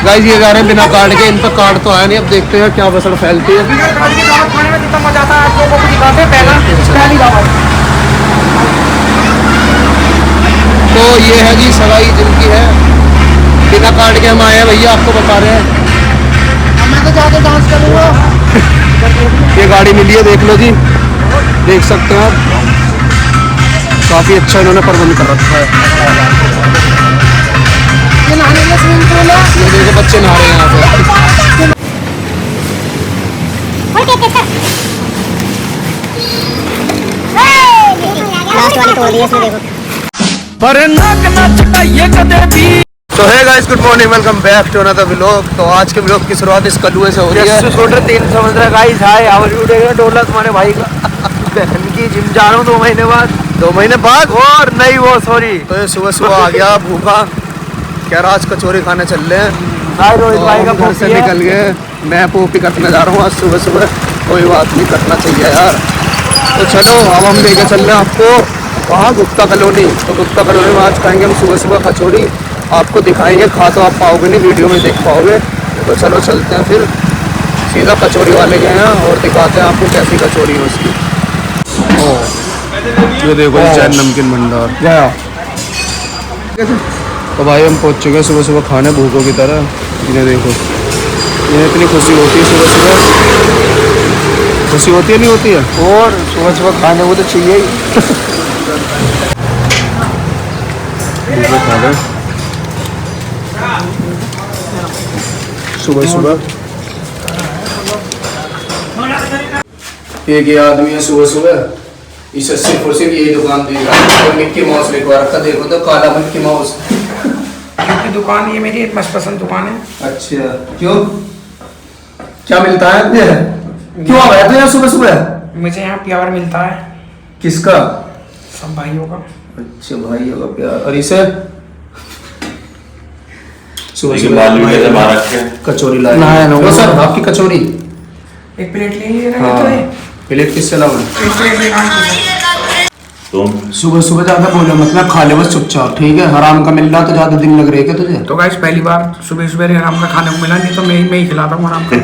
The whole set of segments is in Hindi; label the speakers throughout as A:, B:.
A: गाइस ये जा रहे हैं बिना कार्ड के, इन पर कार्ड तो आया नहीं। अब देखते हैं क्या बसड़ फैलती है।
B: कार्ड की दावत खाने में कितना मजा आता है आप लोगों को दिखाते हैं। पहली दावत
A: तो ये है जी सगाई जिनकी है, बिना कार्ड के हम आए हैं भैया, आपको बता रहे हैं।
B: मैं तो जाके डांस करूँगा।
A: ये गाड़ी मिली है, देख लो जी, देख सकते हैं आप, काफ़ी अच्छा इन्होंने प्रबंध कर रखा है।
B: ये नहाने का स्विमिंग पूल है।
A: ये देखो बच्चे नहा रहे हैं यहाँ पे।
C: लास्ट वाली तोड़ दी इसने, देखो।
A: तो है guys, good morning, welcome back to another vlog. तो आज के व्लॉग की शुरुआत इस कलुए से हो रही है।
B: तेल समझ रहा गाइस। हाय आवर वीडियो डोला तुम्हारे भाई का बहन की जिम जा रहा हूँ 2 महीने बाद।
A: 2 महीने बाद
B: और नहीं वो सॉरी।
A: तो ये सुबह सुबह आ गया भूखा, कह रहा आज कचौरी खाने चल रहे हैं।
B: हाय रोहित भाई का
A: घर से निकल गए, मैं पोपी कटने जा रहा हूँ आज सुबह सुबह। कोई बात नहीं, कटना चाहिए यार। तो चलो अब हम लेके चल रहे हैं आपको वहाँ गुप्ता कॉलोनी। तो गुप्ता कॉलोनी में आज खाएंगे हम सुबह सुबह कचौड़ी, आपको दिखाएंगे। खा तो आप पाओगे नहीं, वीडियो में देख पाओगे। तो चलो चलते हैं फिर, सीधा कचौड़ी वाले गए हैं और दिखाते हैं आपको कैसी कचौड़ी है उसकी। ये देखो जैन नमकीन भंडार गया। तो भाई हम पहुंच चुके हैं सुबह सुबह खाने, भूखों की तरह। इन्हें देखो, इन्हें इतनी खुशी होती है सुबह सुबह। खुशी होती है नहीं होती है?
B: और सुबह सुबह खाने को तो चाहिए ही।
A: खा गए सुबह सुबह। एक ये आदमी है सुबह सुबह, इसे सिर्फ और सिर्फ यही दुकान दी है। मिक्की माउस लिखवा रखा, देखो तो काला मिक्की माउस
B: की दुकान। ये मेरी एक मस्त पसंद दुकान है।
A: अच्छा, क्यों, क्या मिलता है? क्यों आ गया तो यार सुबह सुबह?
B: मुझे यहाँ प्यार मिलता है।
A: किसका?
B: सब भाइयों का।
A: अच्छा भाई होगा प्यार। और इसे सुबह कचौरी लाए सर, आपकी कचौरी
B: एक प्लेट ले लीजिए।
A: हाँ, प्लेट किससे लाऊं?
B: एक प्लेट ले
A: तुम सुबह सुबह ज्यादा बोलो मत, मैं खा ले बस चुपचाप, ठीक है? हराम का मिल रहा तो ज्यादा दिन लग रहे क्या तुझे?
B: तो गाइस पहली बार सुबह सुबह हराम का खाने को मिला, नहीं तो मैं ही खिलाता हूँ हराम का।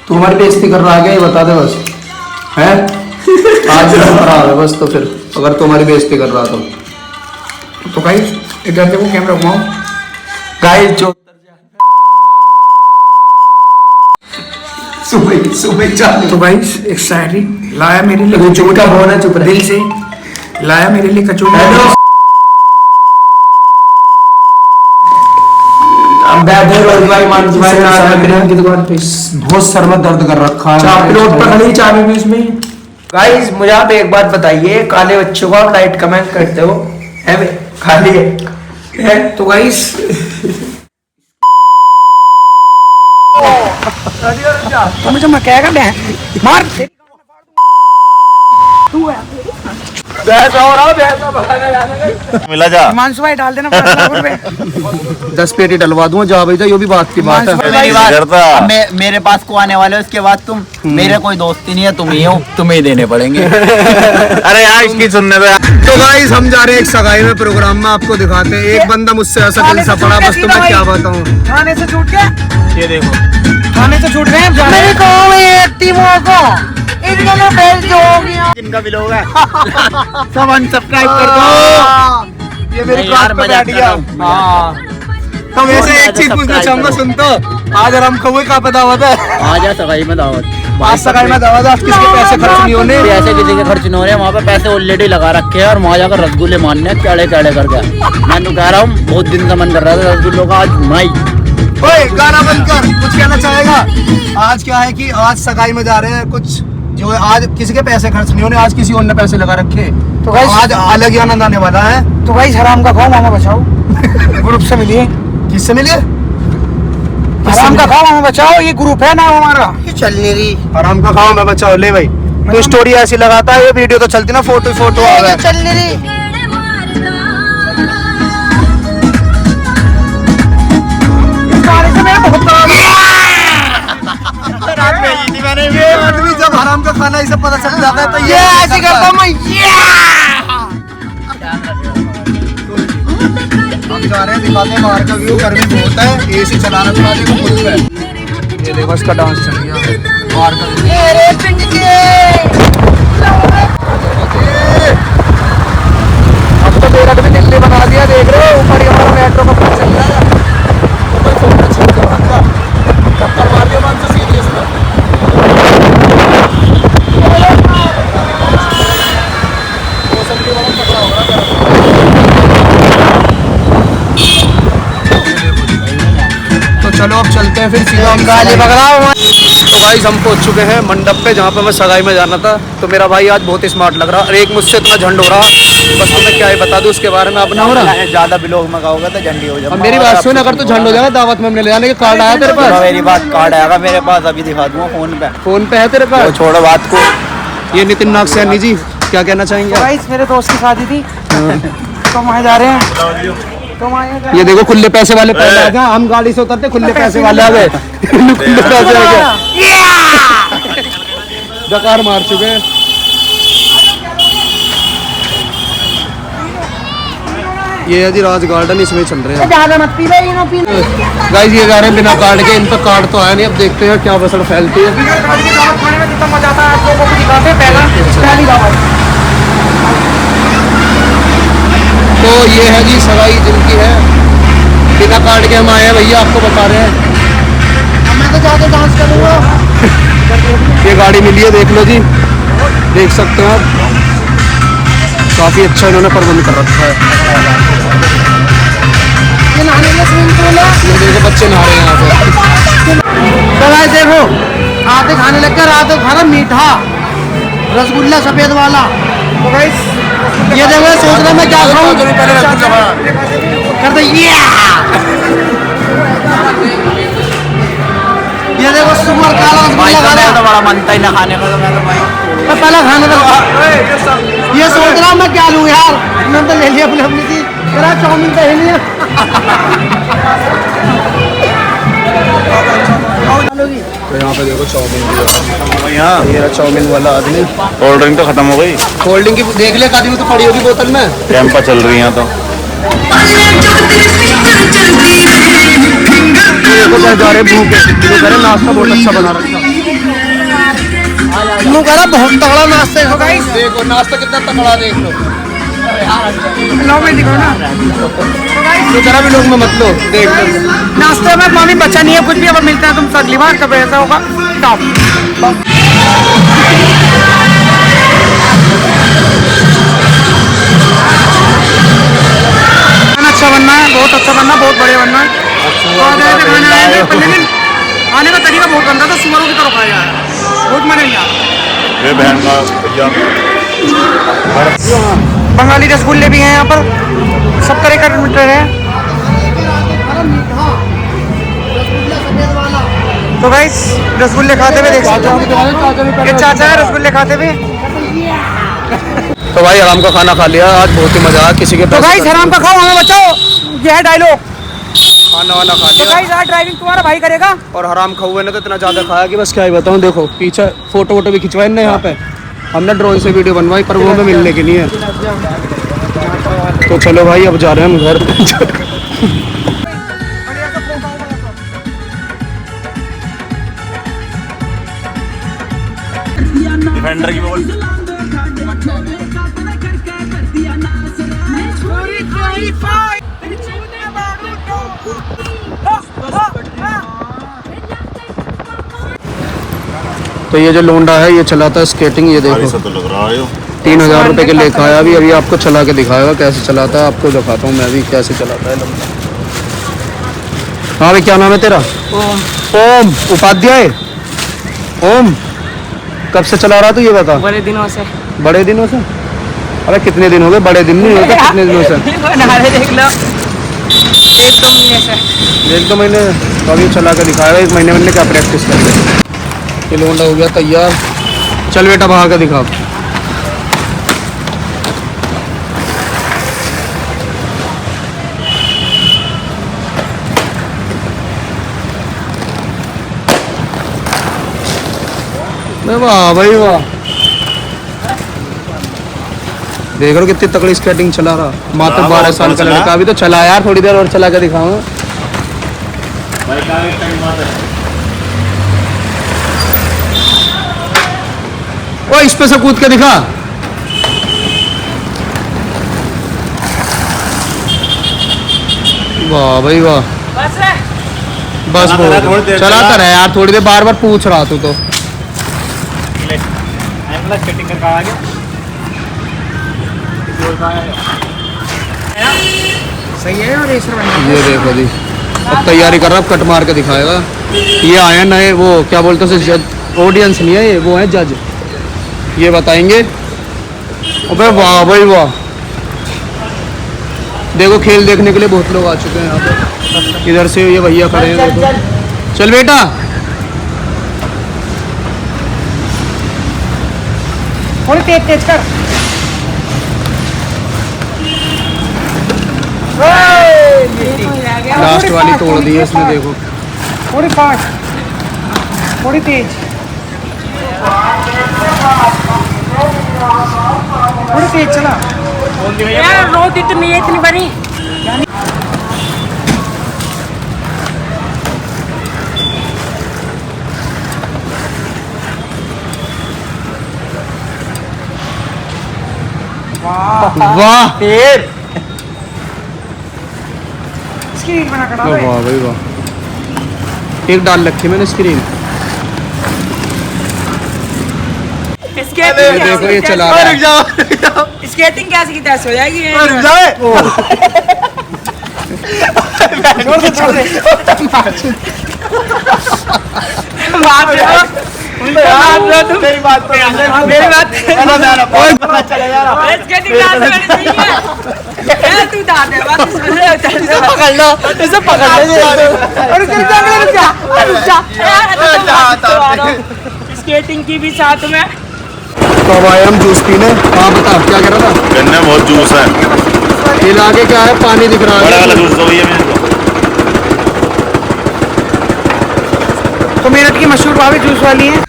A: तू हमारी बेइज्जती कर रहा है क्या, ये बता दे बस। है आज दिन खराब है बस। तो फिर अगर तुम्हारी बेइज्जती कर रहा
B: तो गाइस इधर देखो, कैमरा घुमाओ गाइस। जो
A: सुबह सुबह चालू।
B: तो गाइस एक शायरी लाया मेरे लिए,
A: चुपका बोलना, चुप
B: दिल से लाया मेरे लिए कचौड़ी।
A: की दुकान पे बहुत सर में दर्द कर रखा है।
B: चाबी भी इसमें। गाइस मुझे आप एक बात बताइए, काले बच्चों को आप लाइट कमेंट करते हो है खाली है? तो गाइस तो मुझे मैं क्या कर मार तू है
D: मिला जा
B: हिमांशु भाई डाल देना 5 लाख रुपए।
A: 10 पेटी डलवा दूंगा जा भाई, ये भी बात की बात है।
D: मेरे पास को आने वाले हो, इसके बाद तुम मेरे कोई दोस्ती नहीं है, तुम ही हो, तुम्हें ही देने पड़ेंगे। अरे यार इसकी सुनने दो।
A: तो गाइस हम जा रहे हैं एक सगाई में प्रोग्राम में, आपको दिखाते हैं। एक बंदा मुझसे ऐसा दिल सा पड़ा, बस तुम्हें क्या बताऊं।
B: थाने से छूट गया,
D: ये देखो
B: थाने से छूट गए हम जा रहे हैं।
D: जिनका भी लोग है सब अनसब्सक्राइब कर दो।
A: ये मेरी
D: यार
A: क्लास पे बैठ गया। तो वैसे एक चीज पूछना चाहूंगा, सुन तो, आज आराम का का पता होता है?
D: आज सगाई में दावत,
A: आज सगाई में दावत, आज किसके पैसे खर्च नहीं होने?
D: पैसे किसी के खर्च नहीं हो रहे, वहाँ पे पैसे ऑलरेडी लगा रखे हैं और वहाँ जाकर रसगुल्ले मानने कैड़े कैड़े करके। मैं तो कह रहा हूँ बहुत दिन का मन कर रहा था रसगुल्लों का, आज माई।
A: ओए गाना बंद कर, कुछ कहना चाहेगा? आज क्या है कि आज सगाई में जा रहे हैं, कुछ जो आज किसी के पैसे खर्च नहीं होने, आज किसी और ने पैसे लगा रखे। तो आज अलग ही आनंद आने वाला है।
B: तो भाई हराम का खाओ मामा बचाओ। ग्रुप से मिलिए।
A: किससे मिले?
B: हराम का खाओ मामा बचाओ, ये ग्रुप है ना हमारा। ये चल नहीं रही।
A: हराम का खाओ मैं बचाओ, ले भाई तो स्टोरी ऐसी लगाता है, ये वीडियो तो चलती ना, फोटो आ गया।
B: चल नहीं रही।
A: ये आदमी जब हराम का खाना इसे पता चल जाता है तो ये ऐसे करता मैं। तो जा रहे हैं, दिखाते हैं बाहर का व्यू। गर्मी बहुत है, एसी चलाना पड़ा देखो खुद पे। ये देखो इसका डांस चल गया बाहर का। अब तो मेरठ भी दिल्ली बना दिया, देख रहे हो ऊपर ही हमारा मेट्रो का पुल चल रहा है। तो कोई फोटो छीन के भाग गया, टक्कर मार दिया मान से सीधी इसमें। तो चलो अब चलते हैं फिर सीधा हम गाली पकड़ा। तो गाइस हम पहुंच चुके हैं मंडप पे जहाँ पे मैं सगाई में जाना था। तो मेरा भाई आज बहुत ही स्मार्ट लग रहा है और एक मुझसे इतना झंड हो रहा, बस तुम्हें क्या ही बता दूं उसके बारे में। अपना हो रहा
D: ज्यादा ब्लॉग में कहोगे तो झंडी हो जाए।
A: मेरी बात सुन, अगर तू झंड हो जाएगा दावत में हमने ले जाने के कार्ड आया तेरे पास?
D: मेरी बात कार्ड आएगा मेरे पास, अभी दिखा दूंगा फोन पे
A: है तेरे पास?
D: छोड़ो बात को।
A: ये नितिन नागसैनी जी क्या कहना चाहेंगे?
B: गाइस मेरे दोस्त की शादी थी तो वहाँ जा रहे हैं। तो
A: ये देखो खुले पैसे वाले पहले आ गए, हम गाड़ी से उतरते खुले पैसे वाले आ गए। खुले पैसे आ गए, डकार मार चुके हैं। ये है जी राज गार्डन, इसमें चल रहे हैं गाइस। ये जा रहे हैं बिना कार्ड के, इन पर कार्ड तो आया नहीं। अब देखते हैं क्या बसड़ फैलती है। तो ये है जी सगाई जिनकी है, बिना कार्ड के हम आए हैं भैया, आपको बता रहे हैं। मैं तो जाके डांस करूंगा। ये गाड़ी मिली है, देख लो जी, देख सकते हो आप। काफी अच्छा इन्होंने प्रबंध कर रखा है। ये नहाने का स्विमिंग पूल है, ये देखो बच्चे नहा रहे हैं यहाँ पे।
B: तो गाइस देखो आते खाने लग गया, रात को खाना मीठा रसगुल्ला सफेद वाला। तो गाइस ये देखो सोच रहा मैं क्या खाऊं, कर दे ये देखो सुमर काला रसगुल्ला खा रहा।
D: बड़ा मन था ना खाने का, तो मैं तो भाई
B: मैं पहले खाने का ये सोच रहा हूं मैं क्या लूं यार। मैंने तो ले लिया अपनी अपनी चीज, मेरा चाउमीन तो है नहीं है।
A: तो यहाँ पे देखो चाउमीन भी है। यहाँ ये रहा चाउमीन वाला आदमी।
E: कोल्ड ड्रिंक तो खत्म हो गई,
A: कोल्ड ड्रिंक की देख ले एक आदमी तो पड़ी होगी बोतल में।
E: कैंपा चल रही है तो
A: देखो क्या जा रहे भूखे, जो कह रहे नाश्ता बहुत अच्छा बना रखा।
B: मुँह कह रहा बहुत तगड़ा नाश्ते हो गाइस।
A: देखो नाश्ता कितना तगड़ा, देख लो।
B: लो में दिखो ना
A: तो जरा भी लोग में मत लो, देख लो।
B: नाश्ते में पानी बचा नहीं है कुछ भी। अब मिलता है तुम अगली बार, कब ऐसा होगा टॉप। अच्छा बनना है, बहुत अच्छा बनना, बहुत बढ़िया बनना है। खाने का तरीका बहुत बनता था, सुअरों की तरफ खाया है, बहुत मजा नहीं आता।
E: ये बहन का भैया
B: बंगाली रसगुल्ले भी हैं यहाँ पर, सब तरह का मीटर है। तो गाइस रसगुल्ले खाते हुए देख सकते हो, ये चाचा है रसगुल्ले खाते हुए।
A: तो भाई आराम का खाना खा लिया, आज बहुत ही मजा आया। किसी के
B: तो गाइस हराम का खाओ हमें बचाओ, ये है डायलॉग।
A: खाना वाना खा
B: तो
A: लिया
B: गाइस आज ड्राइविंग तुम्हारा भाई करेगा।
A: और हराम खाऊए ने तो इतना ज्यादा खाया कि बस क्या ही बताऊं। देखो पीछे फोटो वोटो भी खिंचवाए ना, यहाँ पे हमने ड्रोन से वीडियो बनवाई, पर वो हमें मिलने की नहीं है। तो चलो भाई अब जा रहे हैं हम घर।
E: डिफेंडर की बॉल
A: तो ये जो लोंडा है ये चलाता है स्केटिंग, ये देखो
E: तो लग रहा है
A: 3000 रुपये के लेकर आया। अभी आपको चला के दिखाएगा कैसे चलाता है, आपको दिखाता हूँ मैं भी कैसे चलाता है लोंडा। हाँ भाई क्या नाम है तेरा? ओम उपाध्याय। ओम कब से चला रहा तू ये बता?
B: बड़े दिनों से।
A: बड़े दिनों से? अरे कितने दिन हो गए, बड़े दिन नहीं होते, कितने दिनों से?
B: देख लो 1-2 महीने से।
A: 1-2 महीने? तो अभी चला के दिखाएगा, 1 महीने में क्या प्रैक्टिस कर ले। ये लोंडा हो गया तैयार, चल बेटा बाहर का दिखा। वाह भाई वाह, देख रहे हो कितनी तगड़ी स्केटिंग चला रहा, मात्र
E: हाँ,
A: 12
E: बहुत
A: साल का
E: चला।
A: लड़का। अभी तो चला यार, थोड़ी देर और चला के दिखाऊंगा। ओ इस पे से कूद के दिखा। वाह भाई वाह, बस
E: चलाता रहे, थोड़ी देर
A: चलाता
E: चला।
A: रहे यार, थोड़ी देर बार बार पूछ रहा तू तो।
D: स्केटिंग करके आ गया।
B: सही है और रेसर बनना।
A: ये देखो जी, अब तैयारी कर रहा, अब कट मार के दिखाएगा। ये आए नए, वो क्या बोलते हैं जज, ऑडियंस नहीं है ये, वो है जज, ये बताएंगे। अबे वाह भाई वाह, देखो खेल देखने के लिए बहुत लोग आ चुके हैं यहाँ पे। इधर से ये भैया खड़े हैं, देखो। चल बेटा,
B: थोड़ी तेज तेज कर।
A: लास्ट वाली तोड़ दी है इसने, देखो।
B: थोड़ी फास्ट, थोड़ी तेज, थोड़ी तेज चला यार। रोड इतनी है, इतनी बड़ी।
A: वाह
D: फिर
B: स्क्रीन बना कर
A: वाह भाई वाह, एक डाल रखी मैंने स्क्रीन। ये देखो ये चला रहा है।
B: स्केटिंग कैसे की तैसे हो जाएगी?
D: मेरी बात पकड़ लो, इसे पकड़
B: स्केटिंग की भी साथ में।
A: तो अब आए हम जूस पीने। हाँ बता क्या कह रहा था?
E: गन्ने में बहुत जूस है,
A: ये आगे क्या है, पानी दिख रहा
E: बड़ा वाला
A: है।
E: जूस दो भैया मेरे को।
B: तो मेरठ की मशहूर भाभी जूस वाली है।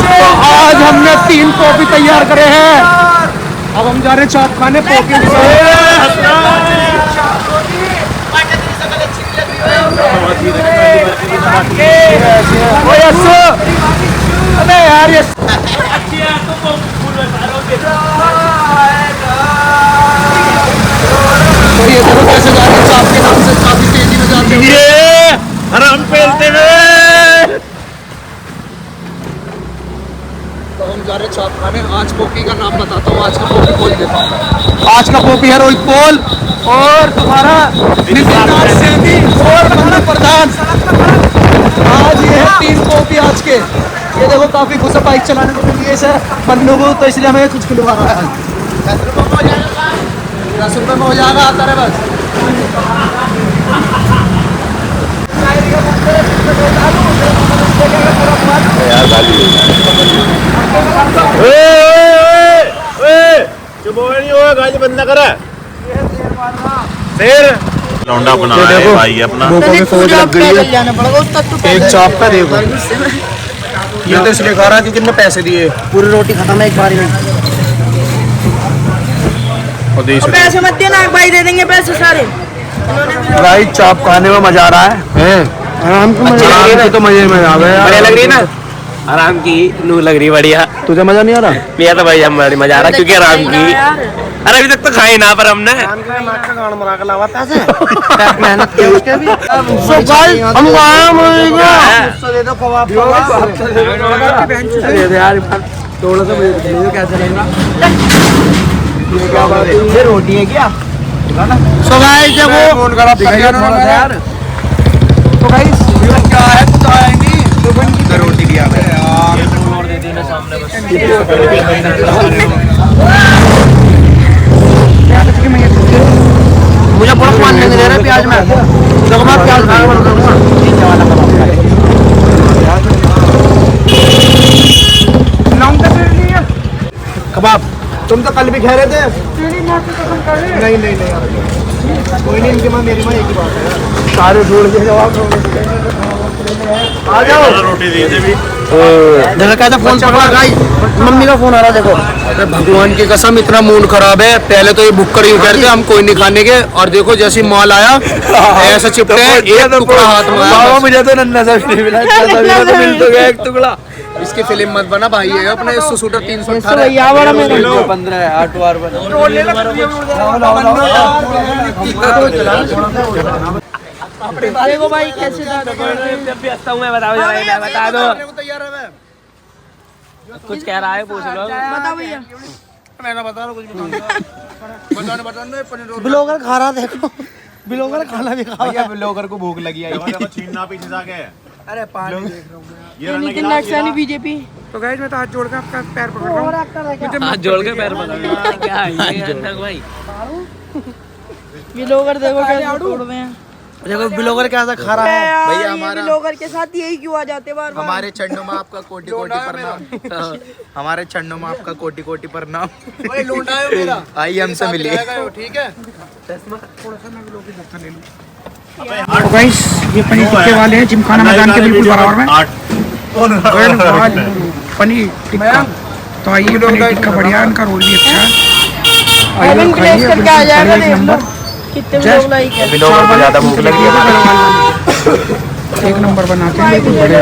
A: तो आज हमने 3 कॉफी तैयार करे हैं, अब हम जा रहे हैं चाप खाने। कॉफी अबे यार ये तो ये देखो कैसे जा रहे हैं चाप के नाम से, काफी तेजी में जाते हैं।
E: ये हराम पेलते हुए
A: तो हम जा रहे हैं चाप खाने। आज पोपी का नाम बताता हूँ, आज का पोपी बोल देता हूँ। आज का पोपी है रोहित पोल, और तुम्हारा नितिन नाथ सेठी, और तुम्हारा प्रधान। आज ये है 3 पोपी आज के। ये देखो काफी खुश है, बाइक चलाने को मिली है सर बन्नू को, तो इसलिए हमें कुछ खिलवा रहा है। 10 रुपये में हो जाएगा, आता रहे बस।
E: यार गाली चुप हो नहीं होगा, गाली बंद ना करा। शेर लौंडा बना
A: ये
E: है
A: देखो,
E: भाई अपना।
A: भूखों में फौज लग गई है। एक चाप का देखो, ये तो इसलिए खा रहा है क्योंकि इनने पैसे दिए।
B: पूरी रोटी खत्म है एक बार में।
A: और देश
B: पैसे मत देना भाई, दे देंगे पैसे सारे।
A: भाई चाप खाने में मजा आ रहा है। आराम को मजा, तो मजे में आ गया।
F: बढ़िया लग रही है ना, आराम की नू लग रही बढ़िया।
A: तुझे मजा नहीं आ रहा?
F: मेरा तो भाई हम मजा आ रहा क्योंकि आराम की। अरे अभी तक तो खाए ना पर हमने।
B: मेहनत की उसके भी।
A: हम यार थोड़ा सा कैसे लगेगा? ये क्या बात है? ये रोटी है क्या?
B: सो गाइस देखो,
A: दिखाइए थोड़ा सा यार। तो गाइस क्या है, कुछ आया नहीं। रोटी दिया है यार, और दे देना सामने बस।
B: मुझे बड़ा मान नहीं दे रहा प्याज में। देखो मैं प्याज खा
A: कबाब। तुम तो कल भी कह रहे थे
B: नहीं नहीं नहीं कोई नहीं, इनके माँ मेरी माँ एक ही बात है।
A: सारे जोड़ के जवाब आ जाओ।
E: रोटी दी थी भी
B: देखो कैसा फोन पकड़ा गाइस, मम्मी का फोन आ रहा है देखो।
A: अरे भगवान की कसम इतना मूड खराब है। पहले तो ये भुक्कड़ यूं कहते हम कोई नहीं खाने के, और देखो जैसे ही माल आया ऐसा चिपटे एक टुकड़ा हाथ में आया।
F: मुझे तो नन्ना सा भी नहीं मिला, तो मिल तो गया एक टुकड़ा।
A: इसकी फिल्म मत बना भाई, है अपने शूटर 318
F: 15 8 बार बना।
B: देखो भाई कैसे था।
F: व्यस्त हूँ मैं, बताओ जरा, मैं बता दो। कुछ कह रहा है, पूछ लो।
B: बता भैया,
A: मैं ना बता रहा कुछ बताने
B: ब्लॉगर खा रहा देखो, ब्लॉगर खाना भी खा रहा है।
A: ब्लॉगर को भूख लगी आई।
E: देखो छीनना पीछे जाके
B: अरे पानी देख रहा हूँ।
E: ये रहना गिलास
B: बीजेपी। तो गाइस मैं तो हाथ जोड़ के आपका पैर पकड़ रहा हूँ।
F: हाथ जोड़ के पैर पकड़ क्या है ये अंदर भाई।
G: ब्लॉगर देखो कैसे तोड़ रहे हैं।
B: देखो ब्लॉगर कैसा खा रहा है।
G: भैया हमारा ब्लॉगर के साथ यही क्यों आ जाते बार बार।
A: हमारे चरणों में आपका कोटि कोटि प्रणाम। हमारे चरणों में आपका कोटि कोटि प्रणाम। आइए हमसे मिलिए। ठीक है।
B: गाइस ये पनीर टिक्के वाले हैं जिमखाना मैदान के बिल्कुल बराबर में। पनीर टिक्का, तो आइए पनीर टिक्का बढ़िया है, इनका रोल भी अच्छा है।
G: हेवन प्लेस करके आ जाएगा देख लो कितने लोग लाइक है।
F: ज्यादा भूख लगी है।
B: एक नंबर बनाते हैं, बिल्कुल बढ़िया।